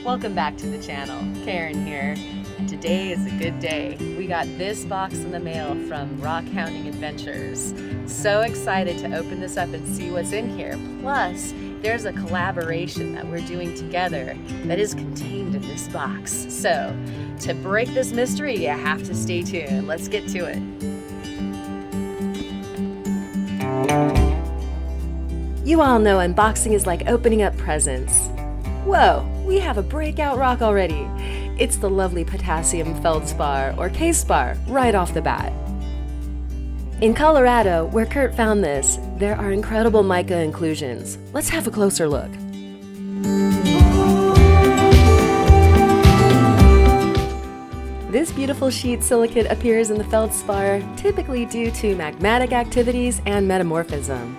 Welcome back to the channel. Karen here, and today is a good day. We got this box in the mail from Rock.Hounding.Adventures. So excited to open this up and see what's in here. Plus, there's a collaboration that we're doing together that is contained in this box. So, to break this mystery, you have to stay tuned. Let's get to it. You all know unboxing is like opening up presents. Whoa, we have a breakout rock already. It's the lovely potassium feldspar or K-spar right off the bat. In Colorado, where Kurt found this, there are incredible mica inclusions. Let's have a closer look. This beautiful sheet silicate appears in the feldspar, typically due to magmatic activities and metamorphism.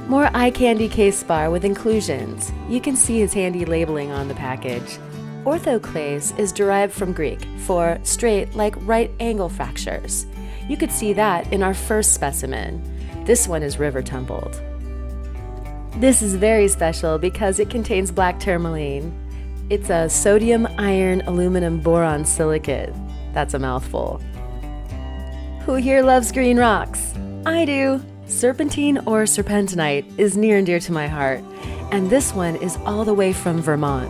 More eye candy K-spar with inclusions. You can see his handy labeling on the package. Orthoclase is derived from Greek for straight like right angle fractures. You could see that in our first specimen. This one is river tumbled. This is very special because it contains black tourmaline. It's a sodium iron aluminum boron silicate. That's a mouthful. Who here loves green rocks? I do. Serpentine or Serpentinite is near and dear to my heart, and this one is all the way from Vermont.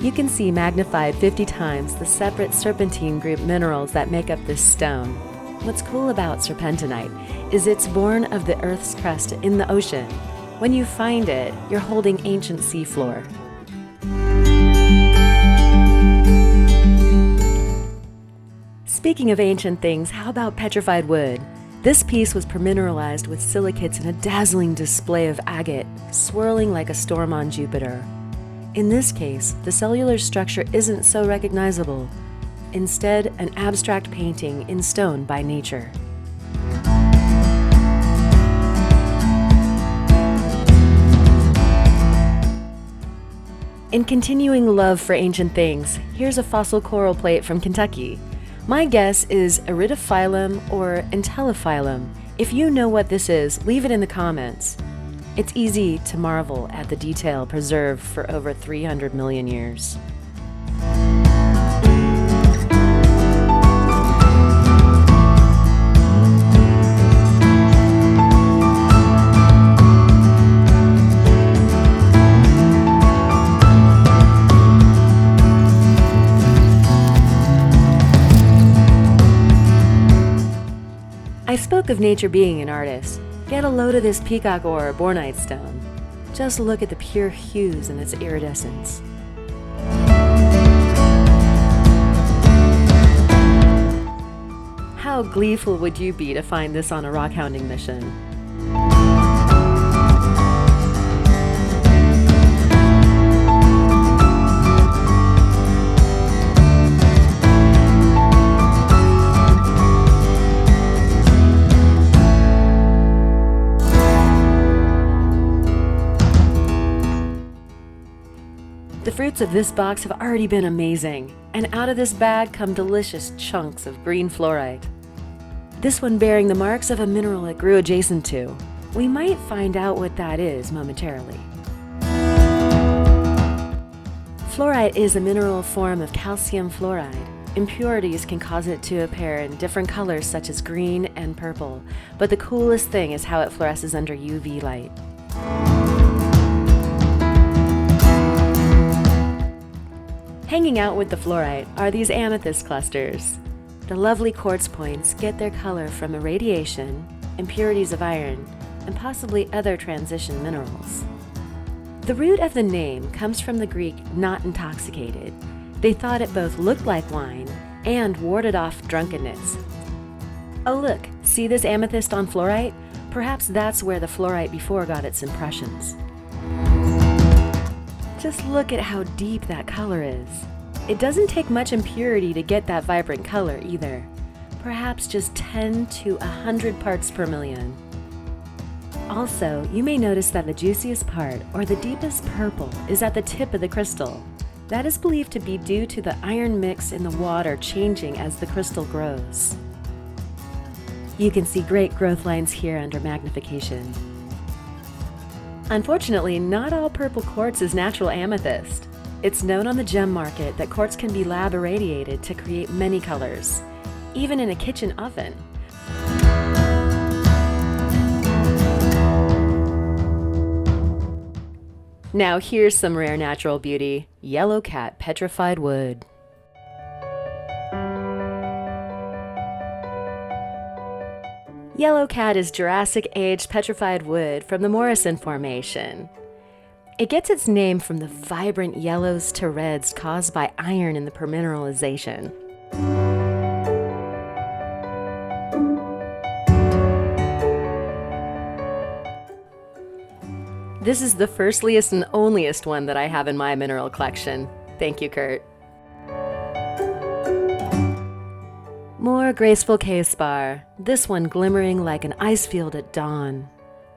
You can see magnified 50 times the separate serpentine group minerals that make up this stone. What's cool about Serpentinite is it's born of the Earth's crust in the ocean. When you find it, you're holding ancient seafloor. Speaking of ancient things, how about petrified wood? This piece was permineralized with silicates in a dazzling display of agate, swirling like a storm on Jupiter. In this case, the cellular structure isn't so recognizable. Instead, an abstract painting in stone by nature. In continuing love for ancient things, here's a fossil coral plate from Kentucky. My guess is Iridophyllum or Entellophyllum. If you know what this is, leave it in the comments. It's easy to marvel at the detail preserved for over 300 million years. I spoke of nature being an artist. Get a load of this Peacock ore or Bornite stone. Just look at the pure hues and its iridescence. How gleeful would you be to find this on a rock hounding mission? The fruits of this box have already been amazing, and out of this bag come delicious chunks of green fluorite. This one bearing the marks of a mineral it grew adjacent to. We might find out what that is momentarily. Fluorite is a mineral form of calcium fluoride. Impurities can cause it to appear in different colors such as green and purple, but the coolest thing is how it fluoresces under UV light. Hanging out with the fluorite are these amethyst clusters. The lovely quartz points get their color from irradiation, impurities of iron, and possibly other transition minerals. The root of the name comes from the Greek not intoxicated. They thought it both looked like wine and warded off drunkenness. Oh look, see this amethyst on fluorite? Perhaps that's where the fluorite before got its impressions. Just look at how deep that color is. It doesn't take much impurity to get that vibrant color either. Perhaps just 10 to 100 parts per million. Also, you may notice that the juiciest part, or the deepest purple, is at the tip of the crystal. That is believed to be due to the iron mix in the water changing as the crystal grows. You can see great growth lines here under magnification. Unfortunately, not all purple quartz is natural amethyst. It's known on the gem market that quartz can be lab irradiated to create many colors, even in a kitchen oven. Now here's some rare natural beauty, Yellowcat Petrified Wood. Yellowcat is Jurassic-aged petrified wood from the Morrison Formation. It gets its name from the vibrant yellows to reds caused by iron in the permineralization. This is the firstliest and onlyest one that I have in my mineral collection. Thank you, Kurt. More graceful K-spar, this one glimmering like an ice field at dawn.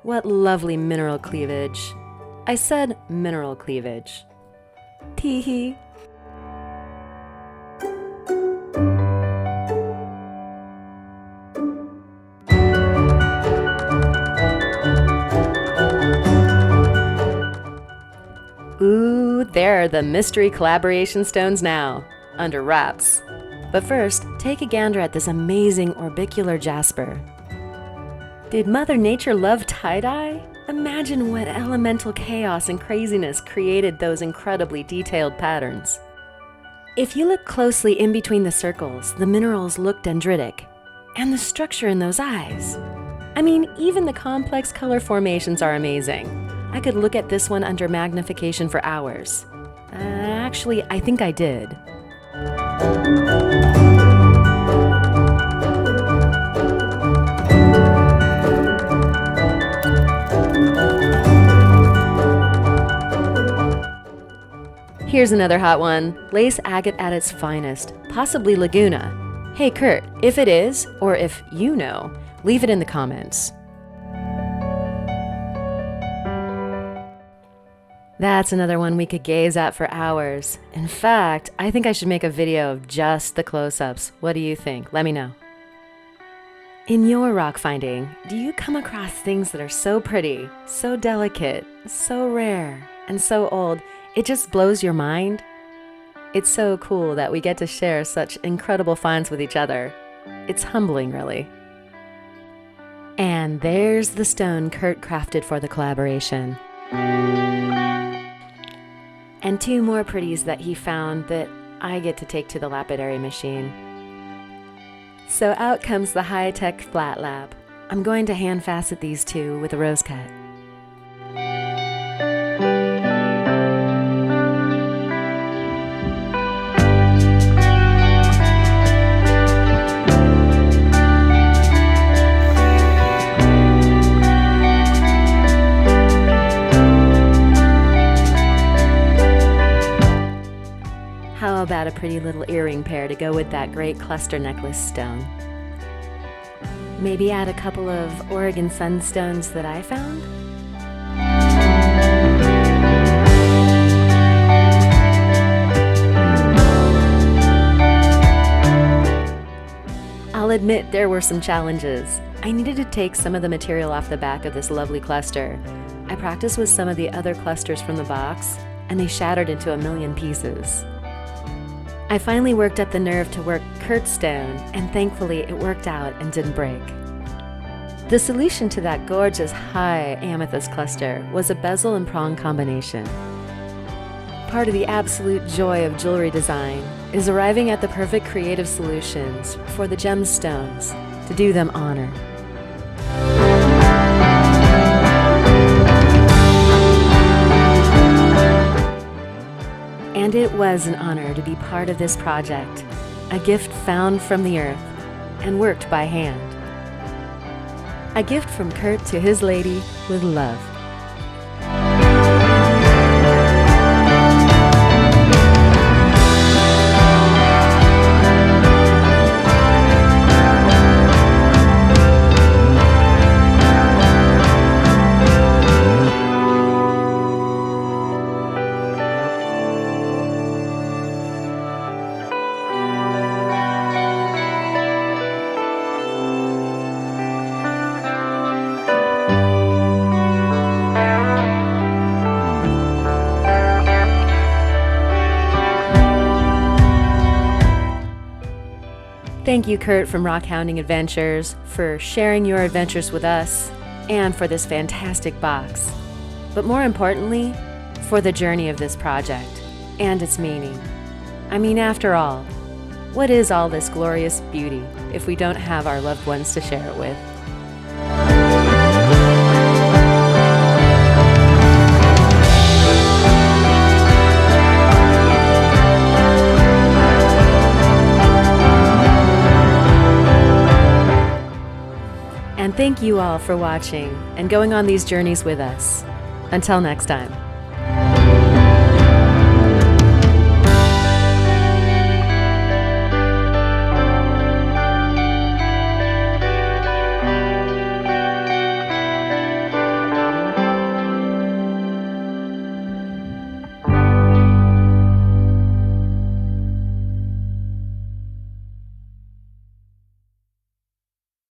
What lovely mineral cleavage. I said mineral cleavage. Tee-hee. Ooh, there are the mystery collaboration stones now, under wraps. But first, take a gander at this amazing Orbicular Jasper. Did Mother Nature love tie-dye? Imagine what elemental chaos and craziness created those incredibly detailed patterns. If you look closely in between the circles, the minerals look dendritic. And the structure in those eyes. I mean, even the complex color formations are amazing. I could look at this one under magnification for hours. Actually, I think I did. Here's another hot one, lace agate at its finest, possibly Laguna. Hey Kurt, if it is, or if you know, leave it in the comments. That's another one we could gaze at for hours. In fact, I think I should make a video of just the close-ups. What do you think? Let me know. In your rock finding, do you come across things that are so pretty, so delicate, so rare, and so old, it just blows your mind? It's so cool that we get to share such incredible finds with each other. It's humbling, really. And there's the stone Kurt crafted for the collaboration. And two more pretties that he found that I get to take to the lapidary machine. So out comes the high-tech flat lap. I'm going to hand facet these two with a rose cut. How about a pretty little earring pair to go with that great cluster necklace stone? Maybe add a couple of Oregon sunstones that I found? I'll admit there were some challenges. I needed to take some of the material off the back of this lovely cluster. I practiced with some of the other clusters from the box, and they shattered into a million pieces. I finally worked up the nerve to work Kurt's stone, and thankfully it worked out and didn't break. The solution to that gorgeous high amethyst cluster was a bezel and prong combination. Part of the absolute joy of jewelry design is arriving at the perfect creative solutions for the gemstones to do them honor. And it was an honor to be part of this project, a gift found from the earth and worked by hand. A gift from Kurt to his lady with love. Thank you, Kurt from Rock.Hounding.Adventures, for sharing your adventures with us and for this fantastic box. But more importantly, for the journey of this project and its meaning. I mean, after all, what is all this glorious beauty if we don't have our loved ones to share it with? And thank you all for watching and going on these journeys with us. Until next time.